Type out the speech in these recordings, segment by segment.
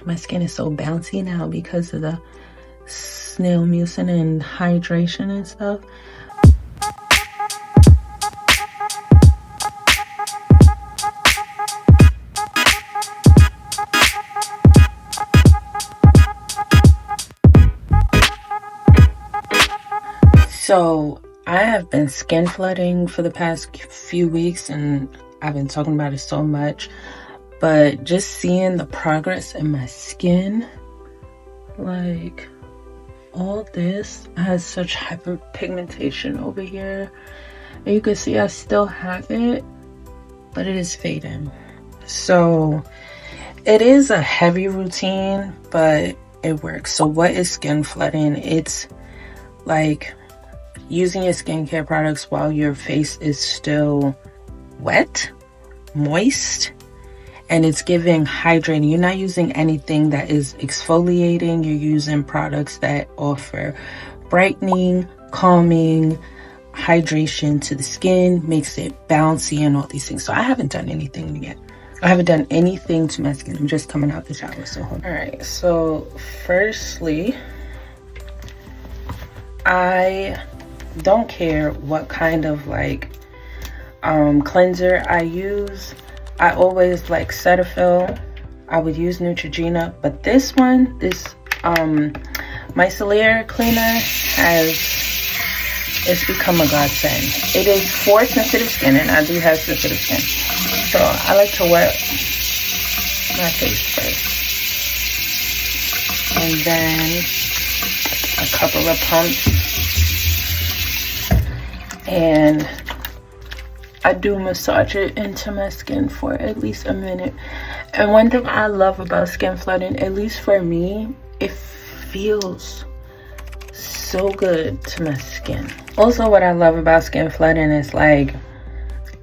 My skin is so bouncy now because of the Snail Mucin and hydration and stuff. So I have been skin flooding for the past few weeks, and I've been talking about it so much, but just seeing the progress in my skin, like all this, I had such hyperpigmentation over here, and you can see I still have it, but it is fading. So it is a heavy routine, but it works. So what is skin flooding? It's like using your skincare products while your face is still wet, moist, and it's giving hydrating. You're not using anything that is exfoliating. You're using products that offer brightening, calming, hydration to the skin, makes it bouncy and all these things. So I haven't done anything yet. I haven't done anything to my skin. I'm just coming out the shower. So hold on. All right, so firstly, I don't care what kind of like cleanser I use. I always like Cetaphil. I would use Neutrogena, but this one, this Micellar cleaner it's become a godsend. It is for sensitive skin, and I do have sensitive skin, so I like to wet my face first, and then a couple of pumps. And I do massage it into my skin for at least a minute. And one thing I love about skin flooding, at least for me, it feels so good to my skin. Also, what I love about skin flooding is like,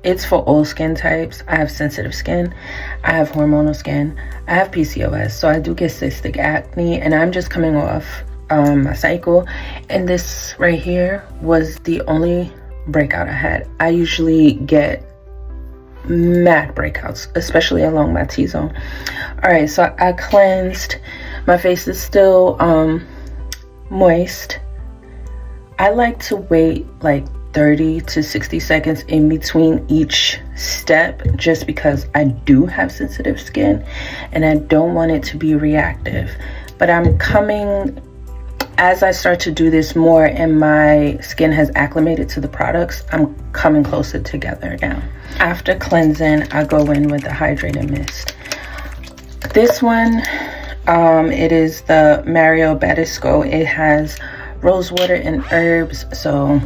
it's for all skin types. I have sensitive skin, I have hormonal skin, I have PCOS, so I do get cystic acne, and I'm just coming off my cycle, and this right here was the only breakout I had. I usually get mad breakouts, especially along my T-zone. All right, so I cleansed. My face is still moist. I like to wait like 30 to 60 seconds in between each step, just because I do have sensitive skin and I don't want it to be reactive. But I'm coming, as I start to do this more and my skin has acclimated to the products, I'm coming closer together now. After cleansing, I go in with the hydrating mist. This one, it is the Mario Badescu. It has rosewater and herbs, so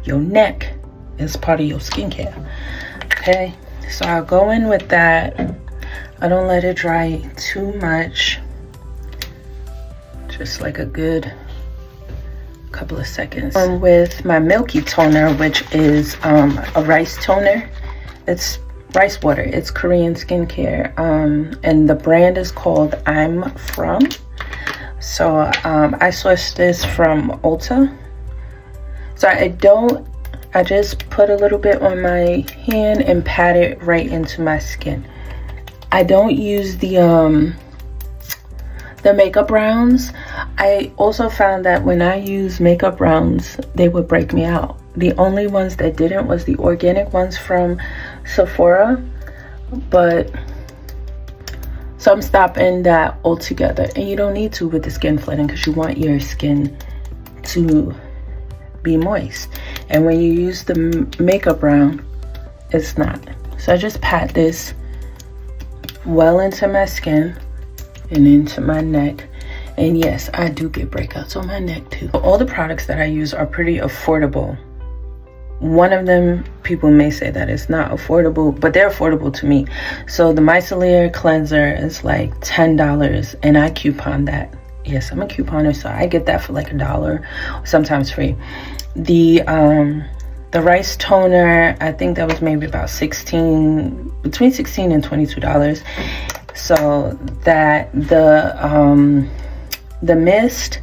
your neck is part of your skincare. Okay, so I'll go in with that. I don't let it dry too much, just like a good couple of seconds. With my milky toner, which is a rice toner. It's rice water. It's Korean skincare, and the brand is called I'm From. So I sourced this from Ulta. So I just put a little bit on my hand and pat it right into my skin. I don't use the makeup rounds. I also found that when I use makeup rounds, they would break me out. The only ones that didn't was the organic ones from Sephora, but so I'm stopping that altogether. And you don't need to with the skin flooding, because you want your skin to be moist, and when you use the makeup round, it's not. So I just pat this well into my skin and into my neck. And yes, I do get breakouts on my neck too. All the products that I use are pretty affordable. One of them, people may say that it's not affordable, but they're affordable to me. So the Micellar cleanser is like $10, and I coupon that. Yes, I'm a couponer, so I get that for like $1, sometimes free. The rice toner, I think that was maybe about between $16 and $22. So that the mist,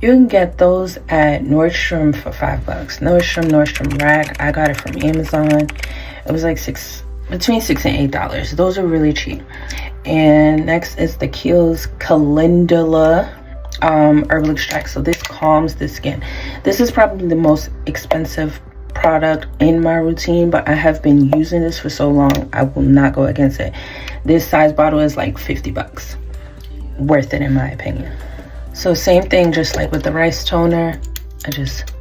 you can get those at Nordstrom for $5. Nordstrom Rack. I got it from Amazon. It was like between $6 and $8. Those are really cheap. And next is the Kiehl's Calendula herbal extract. So this calms the skin. This is probably the most expensive product in my routine, but I have been using this for so long, I will not go against it. This size bottle is like 50 bucks. Worth it in my opinion. So same thing, just like with the rice toner, I just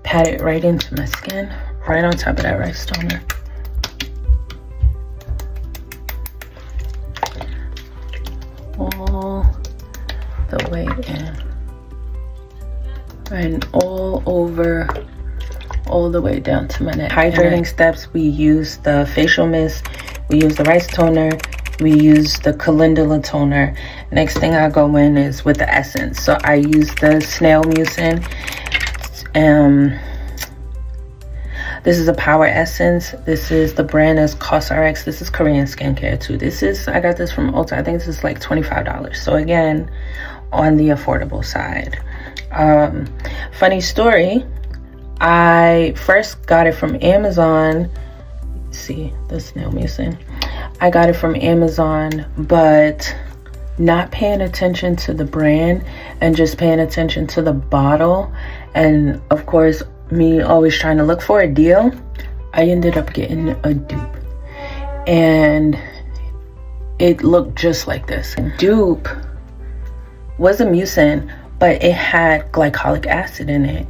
pat it right into my skin, right on top of that rice toner. All the way in. And all over, all the way down to my neck. Hydrating steps, we use the facial mist, we use the rice toner, we use the Calendula toner. Next thing I go in is with the essence. So I use the Snail Mucin. This is a power essence. This is the brand is COSRX. This is Korean skincare too. This is, I got this from Ulta. I think this is like $25. So again, on the affordable side. Funny story, I first got it from Amazon. See the Snail Mucin. I got it from Amazon, but not paying attention to the brand and just paying attention to the bottle, and of course me always trying to look for a deal, I ended up getting a dupe, and it looked just like this. Dupe was a mucin, but it had glycolic acid in it.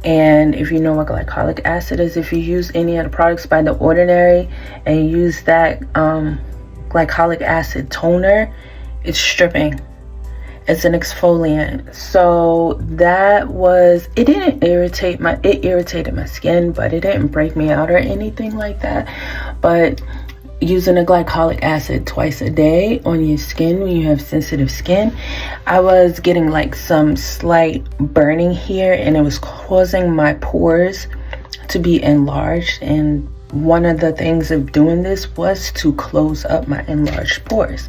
And if you know what glycolic acid is, if you use any of the products by The Ordinary and use that glycolic acid toner, it's stripping. It's an exfoliant. So that was, it didn't irritate my, it irritated my skin, but it didn't break me out or anything like that. But using a glycolic acid twice a day on your skin when you have sensitive skin, I was getting like some slight burning here, and it was causing my pores to be enlarged. And one of the things of doing this was to close up my enlarged pores.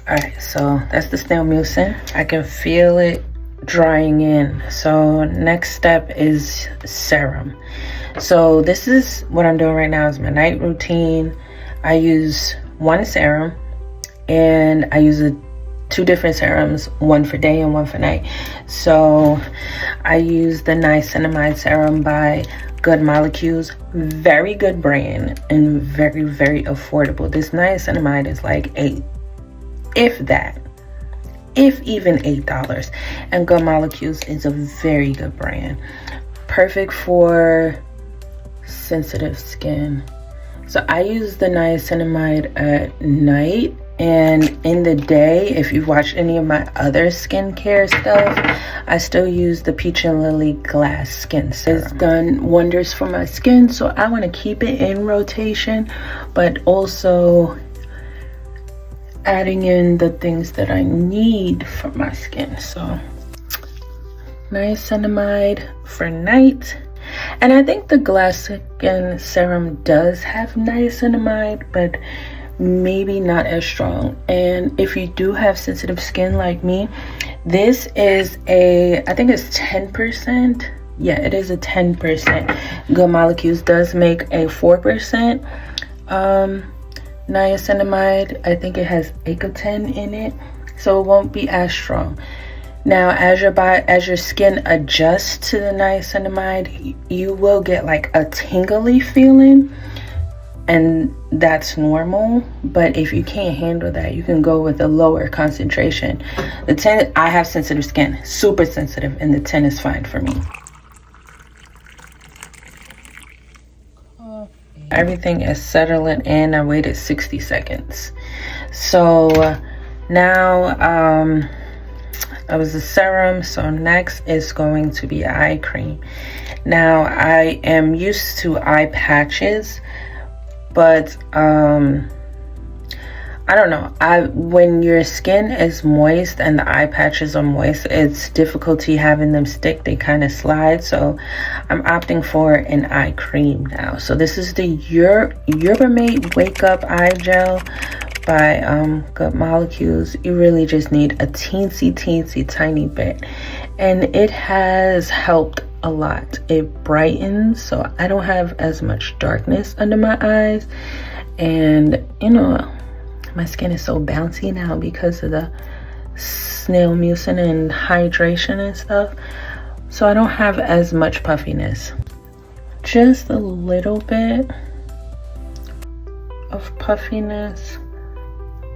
All right, so that's the Snail Mucin. I can feel it drying in. So next step is serum. So this is what I'm doing right now is my night routine. I use one serum, and I use two different serums, one for day and one for night. So I use the Niacinamide serum by Good Molecules. Very good brand and very, very affordable. This niacinamide is like if even $8. And Good Molecules is a very good brand. Perfect for sensitive skin. So I use the niacinamide at night, and in the day, if you've watched any of my other skincare stuff, I still use the Peach and Lily Glass Skin Serum. It's done wonders for my skin, so I want to keep it in rotation, but also adding in the things that I need for my skin. So niacinamide for night. And I think the Glass Skin Serum does have niacinamide, but maybe not as strong. And if you do have sensitive skin like me, this is I think it's 10%. Yeah, it is a 10%. Good Molecules does make a 4% niacinamide. I think it has Ecoten in it, so it won't be as strong. Now, as your skin adjusts to the niacinamide, you will get like a tingly feeling, and that's normal. But if you can't handle that, you can go with a lower concentration. The 10, I have sensitive skin, super sensitive, and the 10 is fine for me. Everything is settling in. I waited 60 seconds. So now, that was the serum. So next is going to be eye cream. Now I am used to eye patches, but I don't know, when your skin is moist and the eye patches are moist, it's difficulty having them stick. They kind of slide. So I'm opting for an eye cream now. So this is the Yerba Mate Wake Up Eye Gel by Good Molecules. You really just need a teensy tiny bit, and it has helped a lot. It brightens, so I don't have as much darkness under my eyes, And you know, my skin is so bouncy now because of the Snail Mucin and hydration and stuff, so I don't have as much puffiness. Just a little bit of puffiness,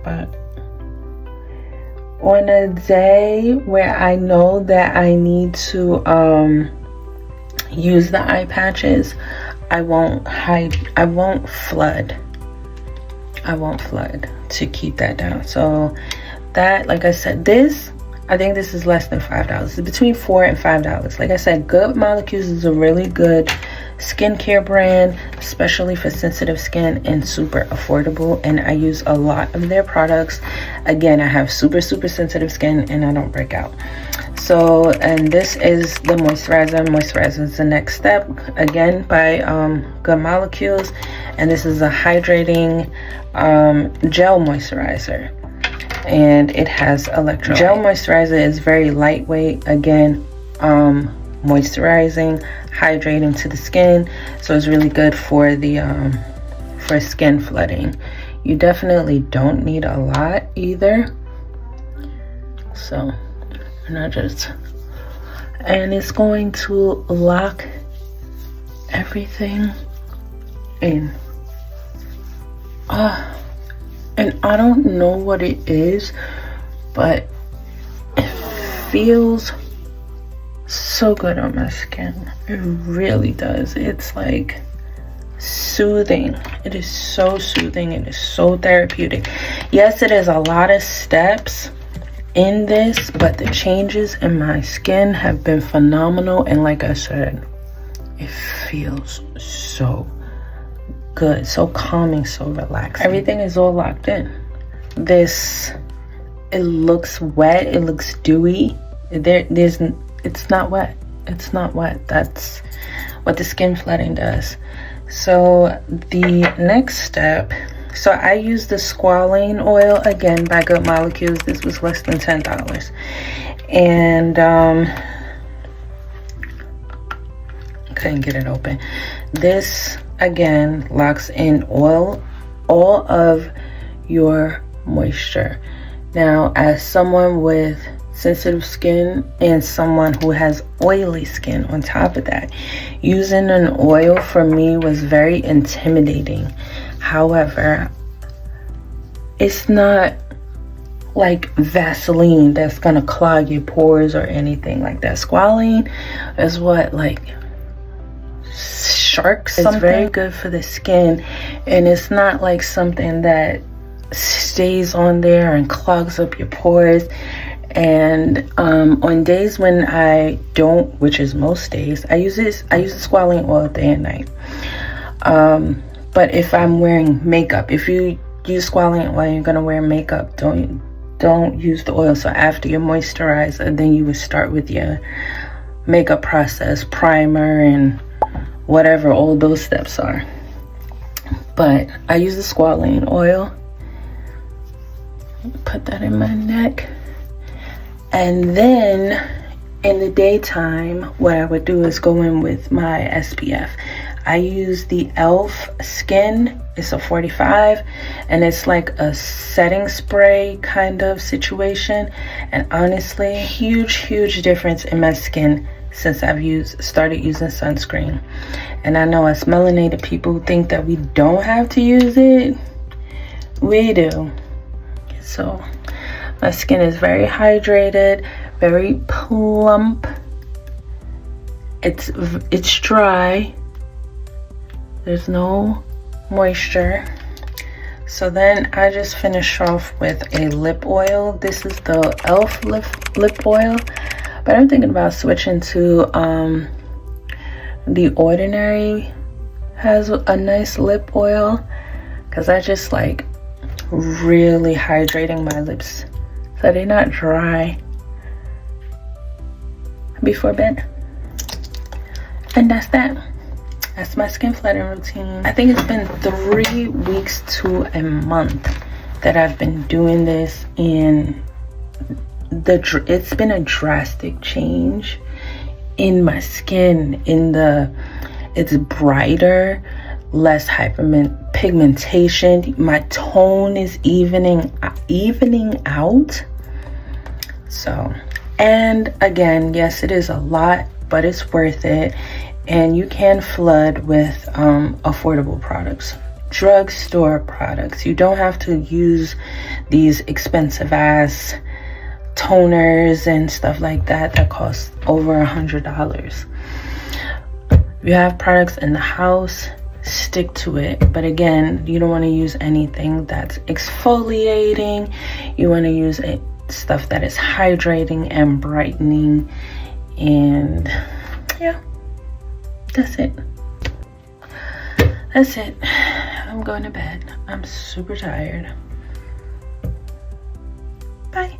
but on a day where I know that I need to use the eye patches, I won't flood to keep that down. So that, like I said, this, I think this is less than $5. It's between $4 and $5. Like I said, Good Molecules is a really good skincare brand, especially for sensitive skin, and super affordable. And I use a lot of their products. Again, I have super sensitive skin and I don't break out. So, and this is the moisturizer. Moisturizer is the next step, again by Good Molecules, and this is a hydrating gel moisturizer, and it has electrolyte. Gel moisturizer is very lightweight, again moisturizing, hydrating to the skin, so it's really good for the for skin flooding. You definitely don't need a lot either. So, and it's going to lock everything in. And I don't know what it is, but it feels so good on my skin. It really does. It's like soothing. It is so soothing. It is so therapeutic. Yes, it is a lot of steps in this, but the changes in my skin have been phenomenal. And like I said, it feels so good, so calming, so relaxing. Everything is all locked in. This, it looks wet, it looks dewy. It's not wet. It's not wet. That's what the skin flooding does. So the next step, so I use the squalane oil, again by Good Molecules. This was less than $10. And couldn't get it open. This again locks in all of your moisture. Now, as someone with sensitive skin and someone who has oily skin on top of that, using an oil for me was very intimidating. However, it's not like Vaseline that's gonna clog your pores or anything like that. Squalane is what, like sharks. It's very good for the skin, and it's not like something that stays on there and clogs up your pores. And on days when I don't, which is most days, I use the squalane oil day and night. But if I'm wearing makeup, if you use squalane oil, you're gonna wear makeup, don't use the oil. So after your moisturizer, then you would start with your makeup process, primer and whatever all those steps are. But I use the squalane oil. Put that in my neck. And then in the daytime, what I would do is go in with my SPF. I use the e.l.f. Skin. It's a 45, and it's like a setting spray kind of situation. And honestly, huge difference in my skin since I've started using sunscreen. And I know us melanated people think that we don't have to use it. We do. So my skin is very hydrated, very plump. It's dry. There's no moisture. So then I just finish off with a lip oil. This is the e.l.f. lip oil, but I'm thinking about switching to The Ordinary has a nice lip oil, because I just like really hydrating my lips so they're not dry before bed. And that's my skin flooding routine. I think it's been 3 weeks to a month that I've been doing this, and it's been a drastic change in my skin. It's brighter. less hyperpigmentation. My tone is evening out. So, and again, yes, it is a lot, but it's worth it. And you can flood with affordable products, drugstore products. You don't have to use these expensive ass toners and stuff like that that cost over $100. If you have products in the house, stick to it. But again, you don't want to use anything that's exfoliating. You want to use stuff that is hydrating and brightening. And yeah, that's it. I'm going to bed. I'm super tired. Bye.